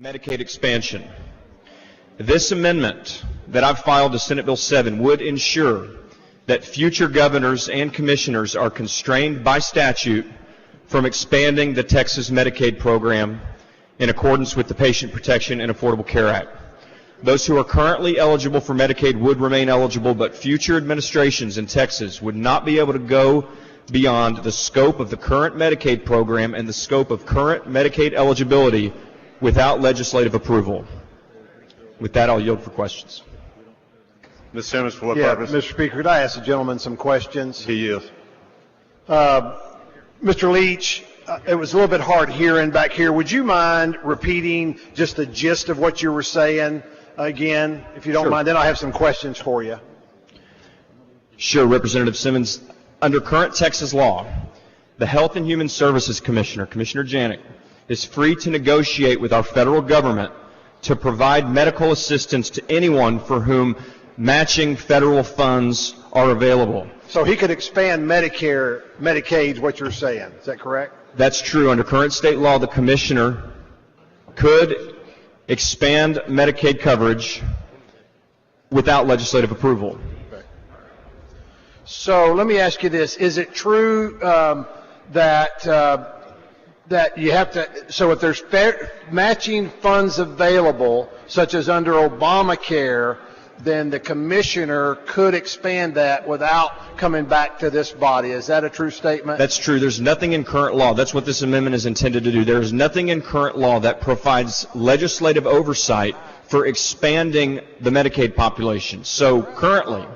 Medicaid expansion. This amendment that I've filed to Senate Bill 7 would ensure that future governors and commissioners are constrained by statute from expanding the Texas Medicaid program in accordance with the Patient Protection and Affordable Care Act. Those who are currently eligible for Medicaid would remain eligible, but future administrations in Texas would not be able to go beyond the scope of the current Medicaid program and the scope of current Medicaid eligibility without legislative approval. With that, I'll yield for questions. Ms. Simmons, for what purpose? Mr. Speaker, could I ask the gentleman some questions? He yields. Mr. Leach, it was a little bit hard hearing back here. Would you mind repeating just the gist of what you were saying again, if you don't Sure. mind? Then I have some questions for you. Sure, Representative Simmons. Under current Texas law, the Health and Human Services Commissioner, Commissioner Janik, is free to negotiate with our federal government to provide medical assistance to anyone for whom matching federal funds are available. So he could expand Medicaid, is what you're saying. Is that correct? That's true. Under current state law, the commissioner could expand Medicaid coverage without legislative approval. So let me ask you this. Is it true that you have to, so if there's matching funds available, such as under Obamacare, then the commissioner could expand that without coming back to this body? Is that a true statement? That's true. There's nothing in current law. That's what this amendment is intended to do. There is nothing in current law that provides legislative oversight for expanding the Medicaid population. So currently,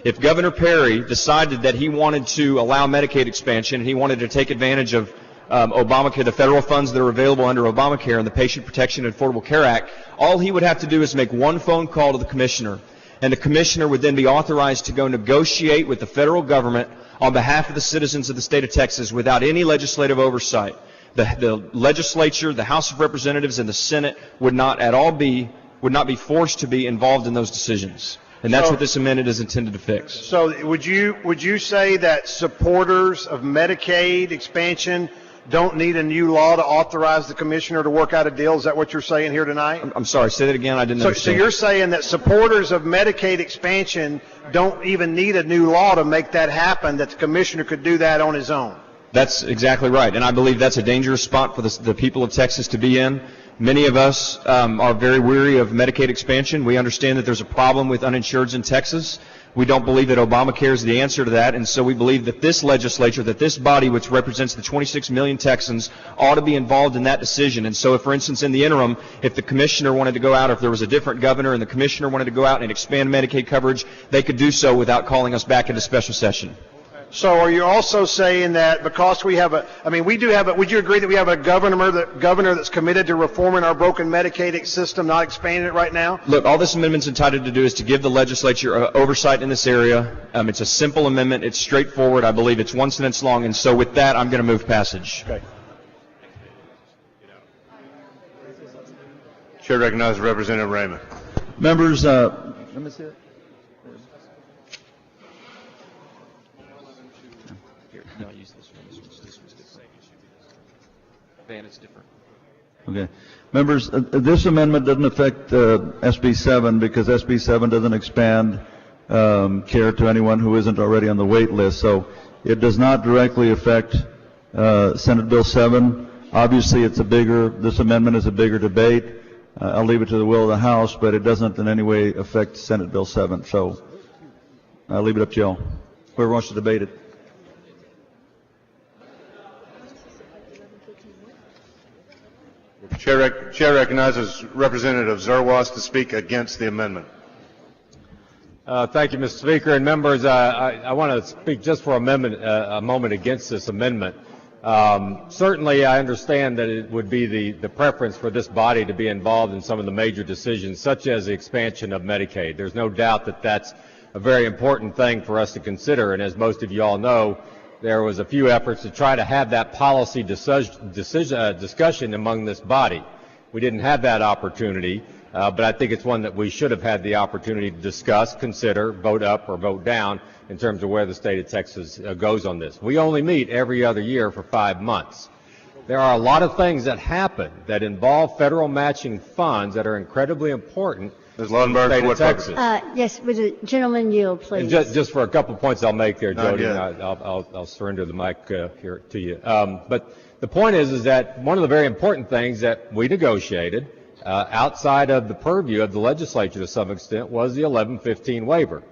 if Governor Perry decided that he wanted to allow Medicaid expansion and he wanted to take advantage of Obamacare, the federal funds that are available under Obamacare and the Patient Protection and Affordable Care Act, all he would have to do is make one phone call to the commissioner, and the commissioner would then be authorized to go negotiate with the federal government on behalf of the citizens of the state of Texas without any legislative oversight. The legislature, the House of Representatives, and the Senate would not be forced to be involved in those decisions. And that's what this amendment is intended to fix. So would you say that supporters of Medicaid expansion don't need a new law to authorize the commissioner to work out a deal? Is that what you're saying here tonight? I'm sorry, say that again. I didn't understand. So you're saying that supporters of Medicaid expansion don't even need a new law to make that happen, that the commissioner could do that on his own? That's exactly right, and I believe that's a dangerous spot for the people of Texas to be in. Many of us are very weary of Medicaid expansion. We understand that there's a problem with uninsureds in Texas. We don't believe that Obamacare is the answer to that, and so we believe that this legislature, that this body, which represents the 26 million Texans, ought to be involved in that decision. And so if, for instance, in the interim, if the commissioner wanted to go out, or if there was a different governor and the commissioner wanted to go out and expand Medicaid coverage, they could do so without calling us back into special session. So are you also saying that because we have would you agree that we have a governor that's committed to reforming our broken Medicaid system, not expanding it right now? Look, all this amendment's entitled to do is to give the legislature oversight in this area. It's a simple amendment. It's straightforward. I believe it's one sentence long, and so with that, I'm going to move passage. Okay. Chair recognizes Representative Raymond. Members, let me see it. No, use this one. This one's different. Van, it's different. Okay. Members, this amendment doesn't affect SB 7 because SB 7 doesn't expand care to anyone who isn't already on the wait list. So it does not directly affect Senate Bill 7. Obviously, this amendment is a bigger debate. I'll leave it to the will of the House, but it doesn't in any way affect Senate Bill 7. So I'll leave it up to y'all. Whoever wants to debate it. Chair recognizes Representative Zerwas to speak against the amendment. Thank you, Mr. Speaker. And members, I want to speak just for a moment against this amendment. Certainly, I understand that it would be the preference for this body to be involved in some of the major decisions, such as the expansion of Medicaid. There's no doubt that that's a very important thing for us to consider. And as most of you all know, there was a few efforts to try to have that policy discussion among this body. We didn't have that opportunity, but I think it's one that we should have had the opportunity to discuss, consider, vote up or vote down in terms of where the state of Texas goes on this. We only meet every other year for 5 months. there are a lot of things that happen that involve federal matching funds that are incredibly important. Ms. Lautenberg, State for of what Texas. purpose? Yes, would the gentleman yield, please? Just for a couple of points I'll make there, Jody, and yet. I'll surrender the mic here to you. But the point is that one of the very important things that we negotiated outside of the purview of the legislature to some extent was the 1115 waiver.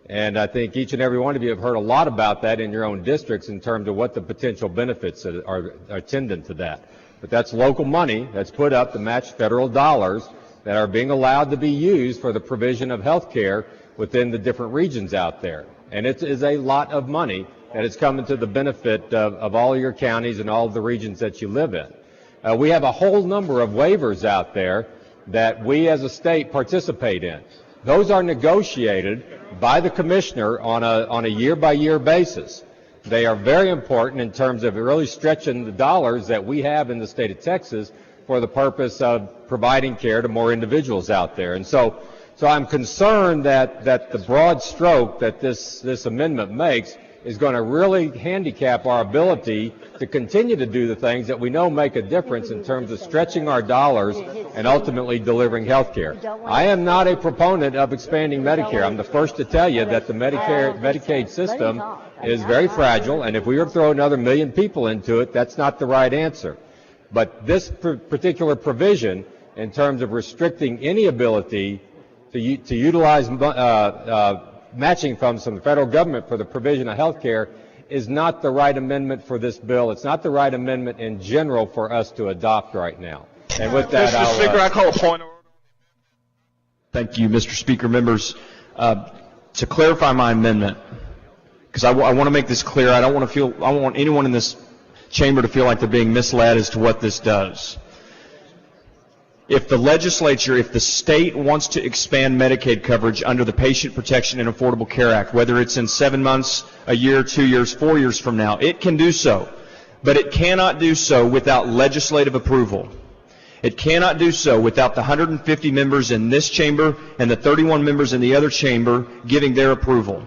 And I think each and every one of you have heard a lot about that in your own districts in terms of what the potential benefits are attendant to that. But that's local money that's put up to match federal dollars that are being allowed to be used for the provision of health care within the different regions out there. And it is a lot of money that is coming to the benefit of all your counties and all of the regions that you live in. We have a whole number of waivers out there that we as a state participate in. Those are negotiated by the commissioner on a year-by-year basis. They are very important in terms of really stretching the dollars that we have in the state of Texas for the purpose of providing care to more individuals out there. And so I'm concerned that the broad stroke that this amendment makes is going to really handicap our ability to continue to do the things that we know make a difference in terms of stretching our dollars and ultimately delivering health care. I am not a proponent of expanding Medicare. I'm the first to tell you that the Medicaid system is very fragile, and if we were to throw another 1 million people into it, that's not the right answer. But this particular provision, in terms of restricting any ability to utilize matching funds from the federal government for the provision of health care, is not the right amendment for this bill. It's not the right amendment in general for us to adopt right now. And with that, Mr. Speaker, I call a point of order. Thank you, Mr. Speaker. Members, to clarify my amendment, because I want to make this clear, I don't want anyone in this chamber to feel like they're being misled as to what this does. If the legislature, if the state wants to expand Medicaid coverage under the Patient Protection and Affordable Care Act, whether it's in 7 months, a year, 2 years, 4 years from now, it can do so. But it cannot do so without legislative approval. It cannot do so without the 150 members in this chamber and the 31 members in the other chamber giving their approval.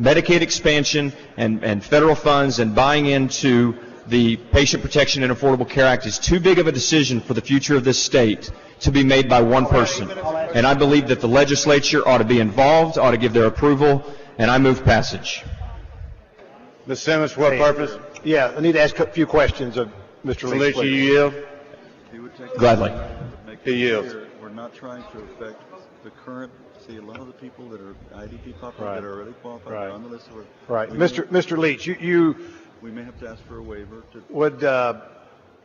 Medicaid expansion and federal funds and buying into the Patient Protection and Affordable Care Act is too big of a decision for the future of this state to be made by one person. And I believe that the legislature ought to be involved, ought to give their approval, and I move passage. Ms. Simmons, for what purpose? Yeah, I need to ask a few questions of Mr. Leach. Leach, you yield? Gladly. He yields. We're not trying to affect the current. See, a lot of the people that are IDP populations that are already qualified are on the list. Right. Mr. Leach, we may have to ask for a waiver.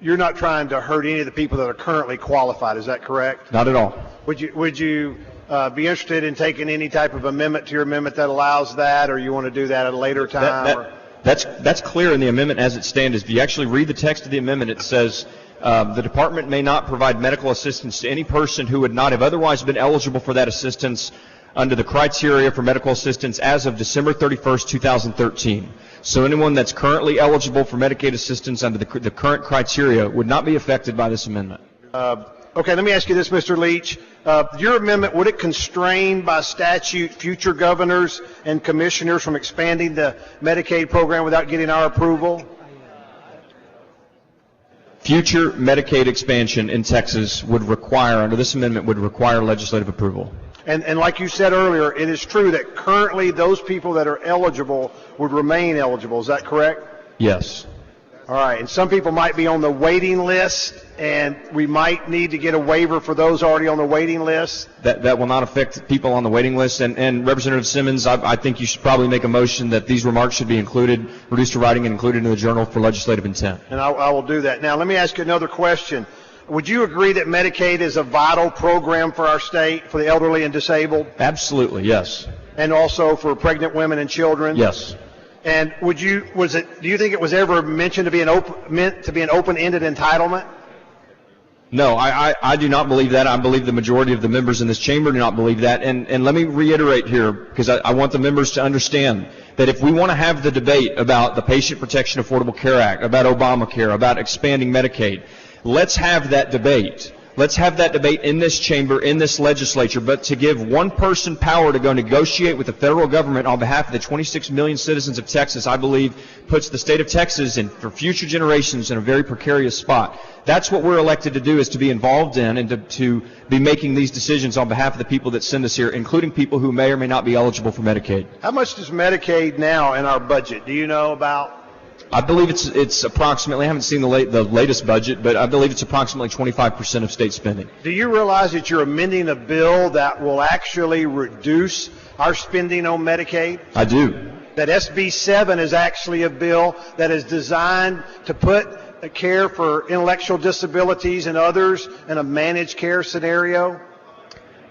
You're not trying to hurt any of the people that are currently qualified, is that correct? Not at all. Would you be interested in taking any type of amendment to your amendment that allows that, or you want to do that at a later time? That's clear in the amendment as it stands. If you actually read the text of the amendment, it says the department may not provide medical assistance to any person who would not have otherwise been eligible for that assistance under the criteria for medical assistance as of December 31st, 2013. So anyone that's currently eligible for Medicaid assistance under the current criteria would not be affected by this amendment. Okay, let me ask you this, Mr. Leach. Your amendment, would it constrain by statute future governors and commissioners from expanding the Medicaid program without getting our approval? Future Medicaid expansion in Texas would require, under this amendment, would require legislative approval. And like you said earlier, it is true that currently those people that are eligible would remain eligible. Is that correct? Yes. All right. And some people might be on the waiting list, and we might need to get a waiver for those already on the waiting list. That will not affect people on the waiting list. And Representative Simmons, I think you should probably make a motion that these remarks should be included, reduced to writing and included in the journal for legislative intent. And I will do that. Now, let me ask you another question. Would you agree that Medicaid is a vital program for our state, for the elderly and disabled? Absolutely, yes. And also for pregnant women and children? Yes. And do you think it was ever mentioned to be meant to be an open-ended entitlement? No, I do not believe that. I believe the majority of the members in this chamber do not believe that. And let me reiterate here, because I want the members to understand that if we want to have the debate about the Patient Protection Affordable Care Act, about Obamacare, about expanding Medicaid, let's have that debate. Let's have that debate in this chamber, in this legislature. But to give one person power to go negotiate with the federal government on behalf of the 26 million citizens of Texas, I believe, puts the state of Texas and for future generations in a very precarious spot. That's what we're elected to do, is to be involved in and to be making these decisions on behalf of the people that send us here, including people who may or may not be eligible for Medicaid. How much does Medicaid now in our budget? Do you know about? I believe it's approximately, I haven't seen the latest budget, but I believe it's approximately 25% of state spending. Do you realize that you're amending a bill that will actually reduce our spending on Medicaid? I do. That SB 7 is actually a bill that is designed to put the care for intellectual disabilities and others in a managed care scenario?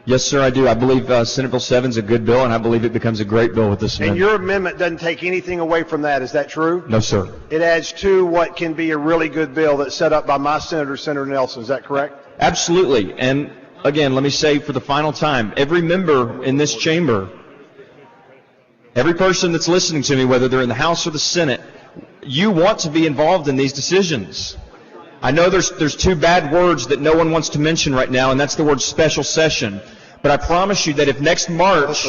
Yes, sir, I do. I believe Senate Bill 7 is a good bill, and I believe it becomes a great bill with this amendment. And your amendment doesn't take anything away from that. Is that true? No, sir. It adds to what can be a really good bill that's set up by my senator, Senator Nelson. Is that correct? Absolutely. And again, let me say for the final time, every member in this chamber, every person that's listening to me, whether they're in the House or the Senate, you want to be involved in these decisions. I know there's two bad words that no one wants to mention right now, and that's the word special session. But I promise you that if next March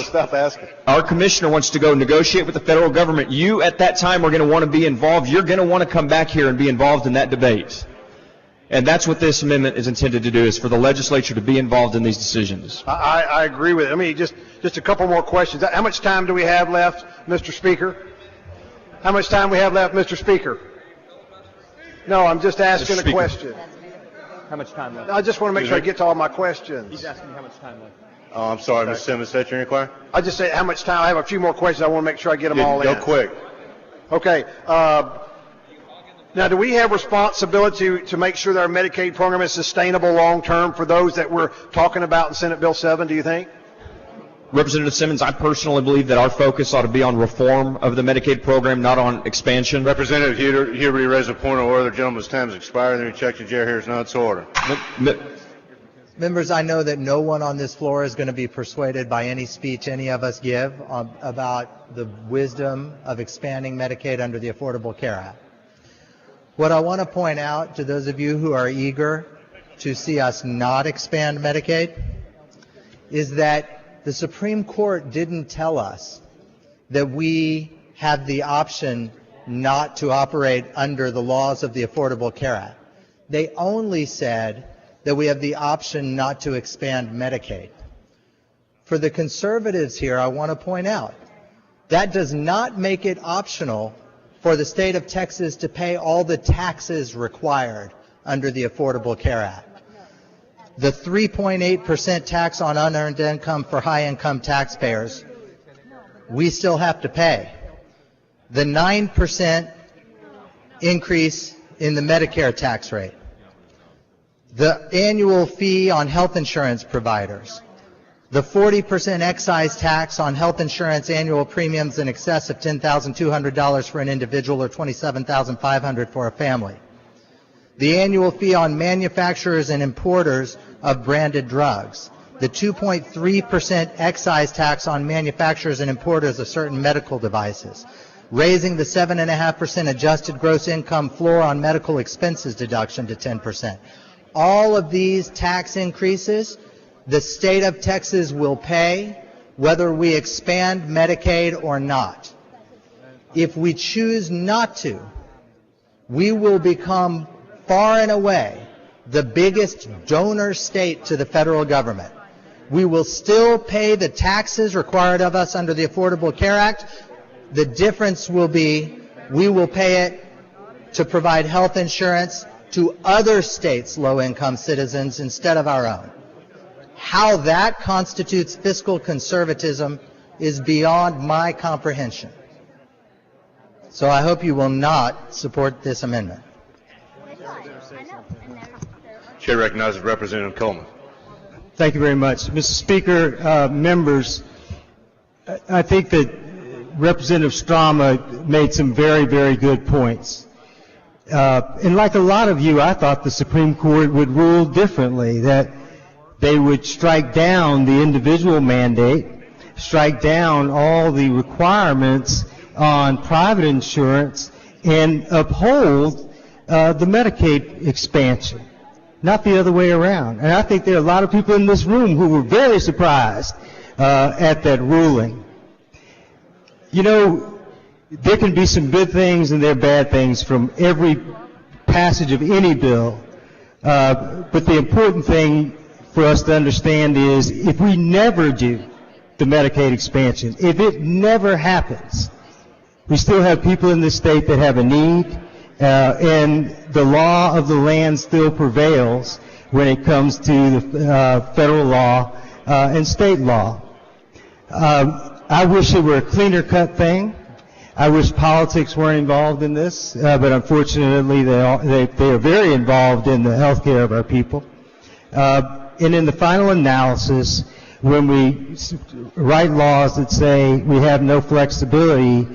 our commissioner wants to go negotiate with the federal government, you at that time are going to want to be involved. You're going to want to come back here and be involved in that debate. And that's what this amendment is intended to do, is for the legislature to be involved in these decisions. I agree with it. I mean, just a couple more questions. How much time do we have left, Mr. Speaker? How much time we have left, Mr. Speaker? No, I'm just asking a question. How much time left? I just want to make sure I get to all my questions. He's asking how much time left. Oh, I'm sorry, Mr. Simmons, is that your inquiry? I just say how much time. I have a few more questions. I want to make sure I get them all in. Go quick. Okay. Now, do we have responsibility to make sure that our Medicaid program is sustainable long term for those that we're talking about in Senate Bill 7, do you think? Representative Simmons, I personally believe that our focus ought to be on reform of the Medicaid program, not on expansion. Representative Huber, you raised a point of order. The gentleman's time has expired. Then we check the chair here. It's not its order. Members, I know that no one on this floor is going to be persuaded by any speech any of us give about the wisdom of expanding Medicaid under the Affordable Care Act. What I want to point out to those of you who are eager to see us not expand Medicaid is that the Supreme Court didn't tell us that we have the option not to operate under the laws of the Affordable Care Act. They only said that we have the option not to expand Medicaid. For the conservatives here, I want to point out that does not make it optional for the state of Texas to pay all the taxes required under the Affordable Care Act. The 3.8% tax on unearned income for high-income taxpayers, we still have to pay. The 9% increase in the Medicare tax rate. The annual fee on health insurance providers. The 40% excise tax on health insurance annual premiums in excess of $10,200 for an individual or $27,500 for a family. The annual fee on manufacturers and importers of branded drugs. The 2.3% excise tax on manufacturers and importers of certain medical devices. Raising the 7.5% adjusted gross income floor on medical expenses deduction to 10%. All of these tax increases, the state of Texas will pay whether we expand Medicaid or not. If we choose not to, we will become far and away the biggest donor state to the federal government. We will still pay the taxes required of us under the Affordable Care Act. The difference will be we will pay it to provide health insurance to other states' low-income citizens instead of our own. How that constitutes fiscal conservatism is beyond my comprehension. So I hope you will not support this amendment. Chair recognizes Representative Coleman. Thank you very much. Mr. Speaker, members, I think that Representative Strama made some very, very good points. And like a lot of you, I thought the Supreme Court would rule differently, that they would strike down the individual mandate, strike down all the requirements on private insurance, and uphold the Medicaid expansion. not the other way around. And I think there are a lot of people in this room who were very surprised at that ruling. You know, there can be some good things and there are bad things from every passage of any bill. But the important thing for us to understand is if we never do the Medicaid expansion, if it never happens, we still have people in this state that have a need, and the law of the land still prevails when it comes to the federal law and state law. I wish it were a cleaner cut thing. I wish politics weren't involved in this, but unfortunately they are very involved in the health care of our people. And in the final analysis, when we write laws that say we have no flexibility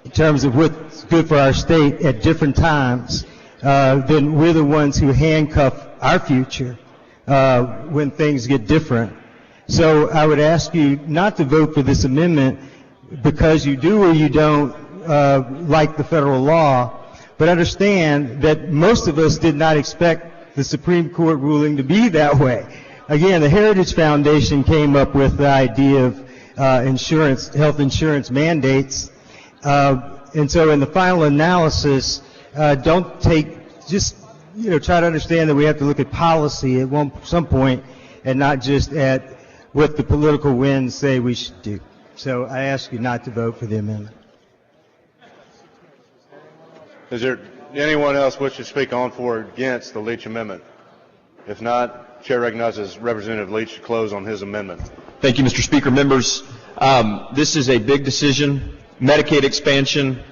in terms of what's good for our state at different times, then we're the ones who handcuff our future when things get different. So I would ask you not to vote for this amendment because you do or you don't like the federal law, but understand that most of us did not expect the Supreme Court ruling to be that way. Again, the Heritage Foundation came up with the idea of health insurance mandates, and so in the final analysis, don't just try to understand that we have to look at policy at some point and not just at what the political winds say we should do. So I ask you not to vote for the amendment. Is there anyone else wish to speak on for or against the Leach amendment? If not, Chair recognizes Representative Leach to close on his amendment. Thank you, Mr. Speaker. Members, this is a big decision. Medicaid expansion,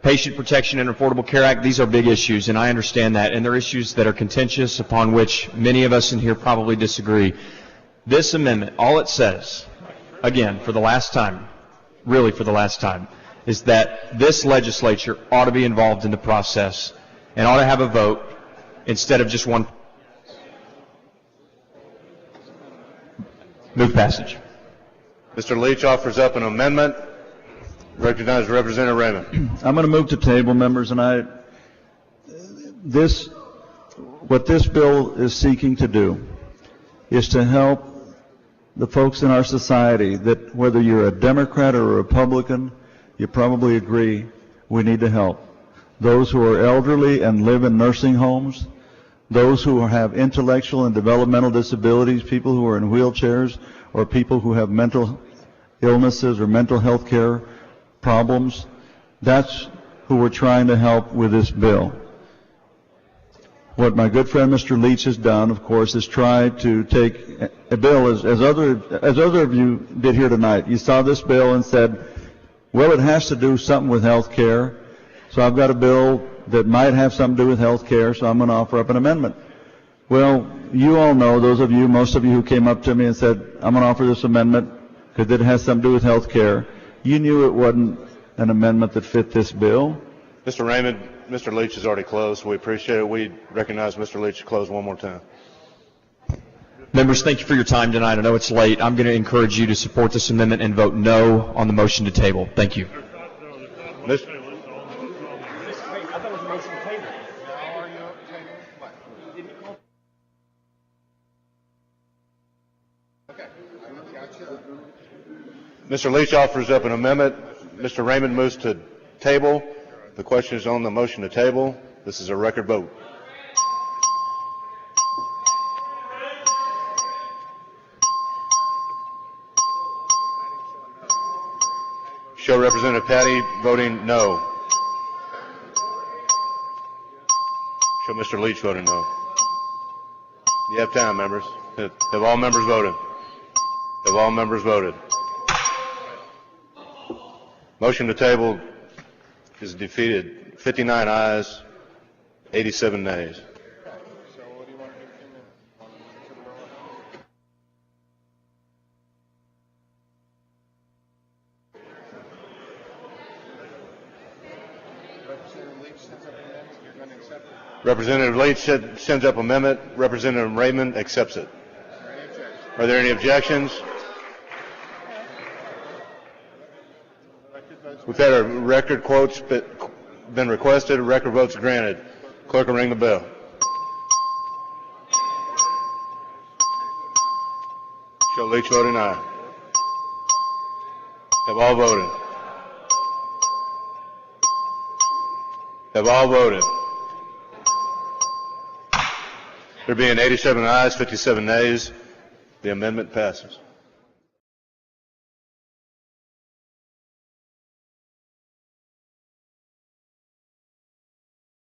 Patient Protection and Affordable Care Act, these are big issues, and I understand that, and they're issues that are contentious upon which many of us in here probably disagree. This amendment, all it says, again, for the last time, really for the last time, is that this legislature ought to be involved in the process and ought to have a vote instead of just one. Move passage. Mr. Leach offers up an amendment. Recognize Representative Raymond. I'm going to move to table, members, and what this bill is seeking to do is to help the folks in our society that whether you're a Democrat or a Republican, you probably agree we need to help. Those who are elderly and live in nursing homes, those who have intellectual and developmental disabilities, people who are in wheelchairs, or people who have mental illnesses or mental health care problems, that's who we're trying to help with this bill. What my good friend Mr. Leach has done, of course, is try to take a bill, as other of you did here tonight. You saw this bill and said, well, it has to do something with health care, so I've got a bill that might have something to do with health care, so I'm going to offer up an amendment. Well, you all know, most of you who came up to me and said, I'm going to offer this amendment because it has something to do with health care. You knew it wasn't an amendment that fit this bill. Mr. Raymond, Mr. Leach has already closed. We appreciate it. We recognize Mr. Leach to close one more time. Members, thank you for your time tonight. I know it's late. I'm going to encourage you to support this amendment and vote no on the motion to table. Thank you. Mr. Leach offers up an amendment. Mr. Raymond moves to table. The question is on the motion to table. This is a record vote. Show Representative Patty voting no. Show Mr. Leach voting no. You have time, members. Have all members voted? Have all members voted? Motion to table is defeated. 59 ayes, 87 nays. Representative Leach sends up amendment. Representative Raymond accepts it. Are there any objections? We've had our record quotes been requested. Record votes granted. Clerk will ring the bell. Show Leach voting aye. Have all voted? Have all voted? There being 87 ayes, 57 nays, the amendment passes.